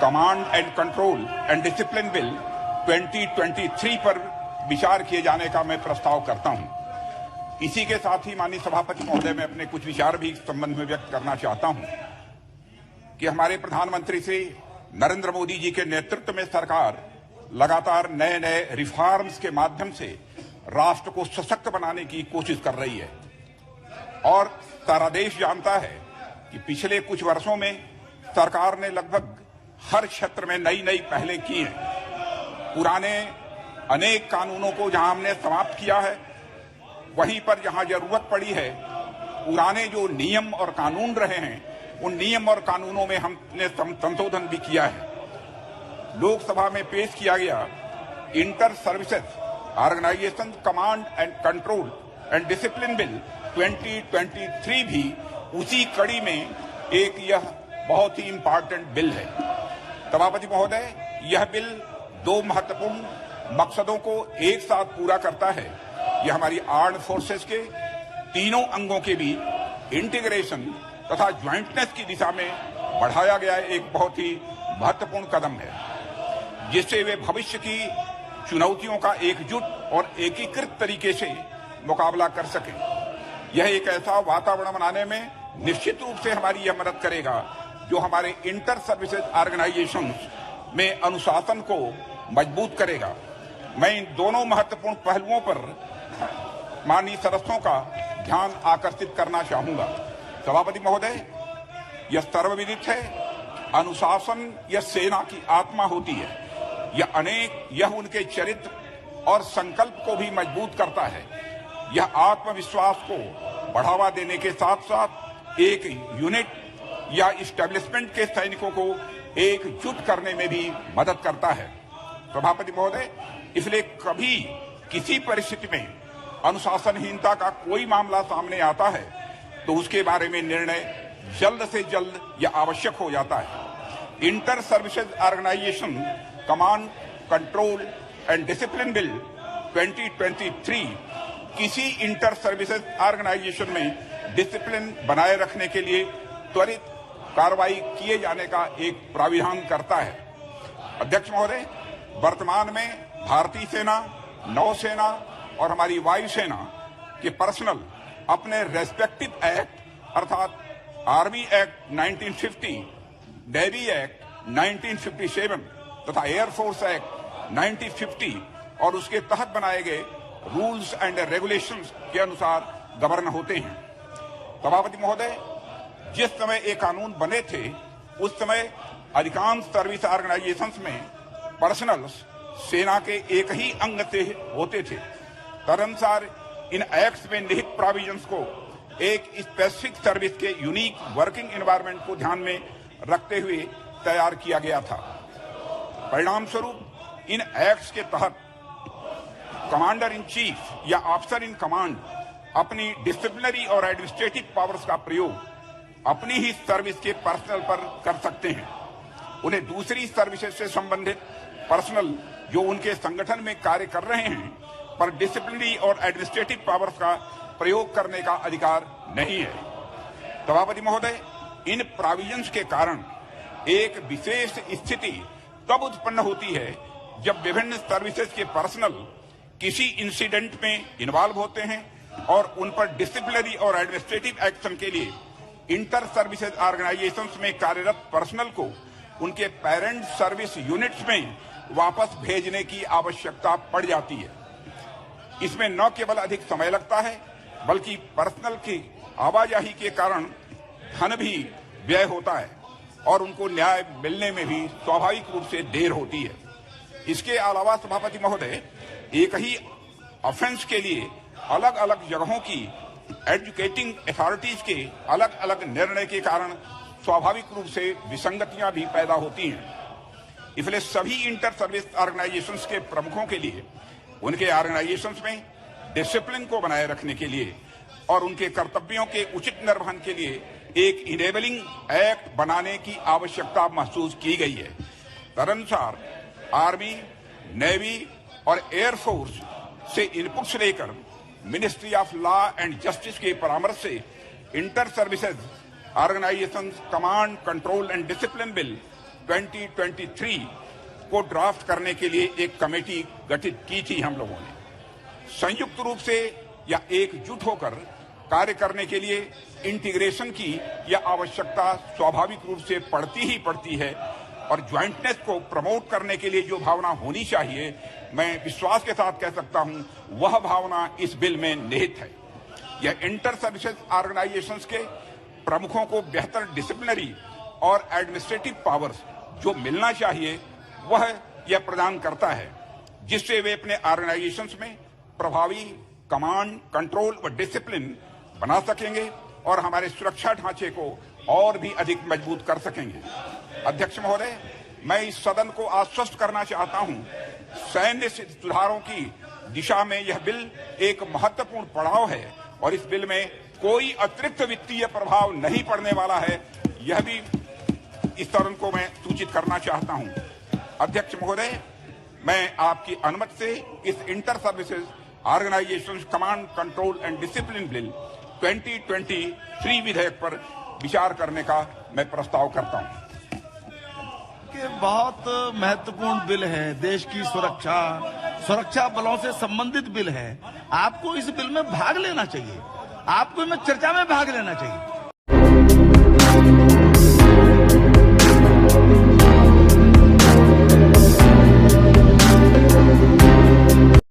Command and control and discipline bill 2023 पर विचार किए जाने का मैं प्रस्ताव करता हूं। इसी के साथ ही माननीय सभापति महोदय, मैं अपने कुछ विचार भी इस संबंध में व्यक्त करना चाहता हूं कि हमारे प्रधानमंत्री श्री नरेंद्र मोदी जी के नेतृत्व में सरकार लगातार नए नए रिफॉर्म्स के माध्यम से राष्ट्र को सशक्त बनाने की कोशिश कर रही है और सारा देश जानता है कि पिछले कुछ वर्षों में सरकार ने लगभग हर क्षेत्र में नई नई पहलें की हैं। पुराने अनेक कानूनों को जहां हमने समाप्त किया है, वहीं पर जहां जरूरत पड़ी है पुराने जो नियम और कानून रहे हैं, उन नियम और कानूनों में हमने संशोधन भी किया है। लोकसभा में पेश किया गया inter services organisation command and control and discipline bill 2023 भी उसी कड़ी में एक यह बहुत ही इंपॉर्टेंट बिल है। सभापति महोदय, यह बिल दो महत्वपूर्ण मकसदों को एक साथ पूरा करता है। यह हमारी आर्म्ड फोर्सेस के तीनों अंगों के बीच इंटीग्रेशन तथा ज्वाइंटनेस की दिशा में बढ़ाया गया एक बहुत ही महत्वपूर्ण कदम है, जिससे वे भविष्य की चुनौतियों का एकजुट और एकीकृत तरीके से मुकाबला कर सकें। यह एक ऐसा वातावरण बनाने में निश्चित रूप से हमारी यह मदद करेगा जो हमारे इंटर सर्विसेज ऑर्गेनाइजेशंस में अनुशासन को मजबूत करेगा। मैं इन दोनों महत्वपूर्ण पहलुओं पर माननीय सदस्यों का ध्यान आकर्षित करना चाहूंगा। सभापति महोदय, यह सर्वविदित है, अनुशासन यह सेना की आत्मा होती है। यह उनके चरित्र और संकल्प को भी मजबूत करता है। यह आत्मविश्वास को बढ़ावा देने के साथ साथ एक यूनिट या इस्टेब्लिशमेंट के सैनिकों को एकजुट करने में भी मदद करता है। सभापति महोदय, इसलिए कभी किसी परिस्थिति में अनुशासनहीनता का कोई मामला सामने आता है तो उसके बारे में निर्णय जल्द से जल्द यह आवश्यक हो जाता है। Inter services organisation command control and discipline bill 2023 किसी इंटर सर्विसेज ऑर्गेनाइजेशन में डिसिप्लिन बनाए रखने के लिए त्वरित कार्रवाई किए जाने का एक प्राविधान करता है। अध्यक्ष महोदय, वर्तमान में भारतीय सेना, नौसेना और हमारी वायुसेना के पर्सनल अपने रेस्पेक्टिव एक्ट अर्थात आर्मी एक्ट 1950, नेवी एक्ट 1957 तथा एयरफोर्स एक्ट 1950 और उसके तहत बनाए गए रूल्स एंड रेगुलेशंस के अनुसार गवर्न होते हैं। सभापति महोदय, जिस समय ये कानून बने थे उस समय अधिकांश सर्विस ऑर्गेनाइजेशंस में पर्सनल्स सेना के एक ही अंग से होते थे। तदनुसार इन एक्ट्स में निहित प्रोविजंस को एक स्पेसिफिक सर्विस के यूनिक वर्किंग एनवायरनमेंट को ध्यान में रखते हुए तैयार किया गया था। परिणाम स्वरूप इन एक्ट्स के तहत कमांडर इन चीफ या ऑफिसर इन कमांड अपनी डिसिप्लिनरी और एडमिनिस्ट्रेटिव पावर्स का प्रयोग अपनी ही सर्विस के पर्सनल पर कर सकते हैं। उन्हें दूसरी सर्विसेज से संबंधित पर्सनल जो उनके संगठन में कार्य कर रहे हैं पर डिसिप्लिनरी और एडमिनिस्ट्रेटिव पावर्स का प्रयोग करने का अधिकार नहीं है। सभापति महोदय, इन प्रोविजंस के कारण एक विशेष स्थिति तब उत्पन्न होती है जब विभिन्न सर्विसेज के पर्सनल किसी इंसिडेंट में इन्वॉल्व होते हैं और उन पर डिसिप्लिनरी और एडमिनिस्ट्रेटिव एक्शन के लिए इंटर सर्विसेज ऑर्गेनाइजेशंस में कार्यरत पर्सनल को उनके पेरेंट सर्विस यूनिट्स में वापस भेजने की आवश्यकता पड़ जाती है। इसमें न केवल अधिक समय लगता है बल्कि पर्सनल की आवाजाही के कारण धन भी व्यय होता है और उनको न्याय मिलने में भी स्वाभाविक रूप से देर होती है। इसके अलावा सभापति महोदय, एक ही ऑफेंस के लिए अलग अलग जगहों की एजुकेटिंग अथॉरिटीज के अलग अलग निर्णय के कारण स्वाभाविक रूप से विसंगतियां भी पैदा होती हैं। इसलिए सभी इंटर सर्विस ऑर्गेनाइजेशंस के प्रमुखों के लिए उनके ऑर्गेनाइजेशंस में डिसिप्लिन को बनाए रखने के लिए और उनके कर्तव्यों के उचित निर्वहन के लिए एक इनेबलिंग एक्ट बनाने की आवश्यकता महसूस की गई है। तदनुसार आर्मी, नेवी और एयरफोर्स से इनपुट्स लेकर ministry of law and justice के परामर्श से inter services organisation command control and discipline bill 2023 को ड्राफ्ट करने के लिए एक कमेटी गठित की थी हम लोगों ने। संयुक्त रूप से या एकजुट होकर कार्य करने के लिए इंटीग्रेशन की यह आवश्यकता स्वाभाविक रूप से पड़ती है और ज्वाइंटनेस को प्रमोट करने के लिए जो भावना होनी चाहिए, मैं विश्वास के साथ कह सकता हूं, वह भावना इस बिल में निहित है। यह इंटर सर्विसेज ऑर्गेनाइजेशंस के प्रमुखों को बेहतर डिसिप्लिनरी और एडमिनिस्ट्रेटिव पावर्स जो मिलना चाहिए वह यह प्रदान करता है, जिससे वे अपने ऑर्गेनाइजेशंस में प्रभावी कमांड, कंट्रोल व डिसिप्लिन बना सकेंगे और हमारे सुरक्षा ढांचे को और भी अधिक मजबूत कर सकेंगे। अध्यक्ष महोदय, मैं इस सदन को आश्वस्त करना चाहता हूं, सैन्य सुधारों की दिशा में यह बिल एक महत्वपूर्ण पड़ाव है और इस बिल में कोई अतिरिक्त वित्तीय प्रभाव नहीं पड़ने वाला है, यह भी इस सदन को मैं सूचित करना चाहता हूं। अध्यक्ष महोदय, मैं आपकी अनुमति से इस inter services organisation command, control and discipline bill 2023 विधेयक पर विचार करने का मैं प्रस्ताव करता हूं। कि बहुत महत्वपूर्ण बिल है, देश की सुरक्षा बलों से संबंधित बिल है। आपको इस बिल में भाग लेना चाहिए, आपको इसमें चर्चा में भाग लेना चाहिए।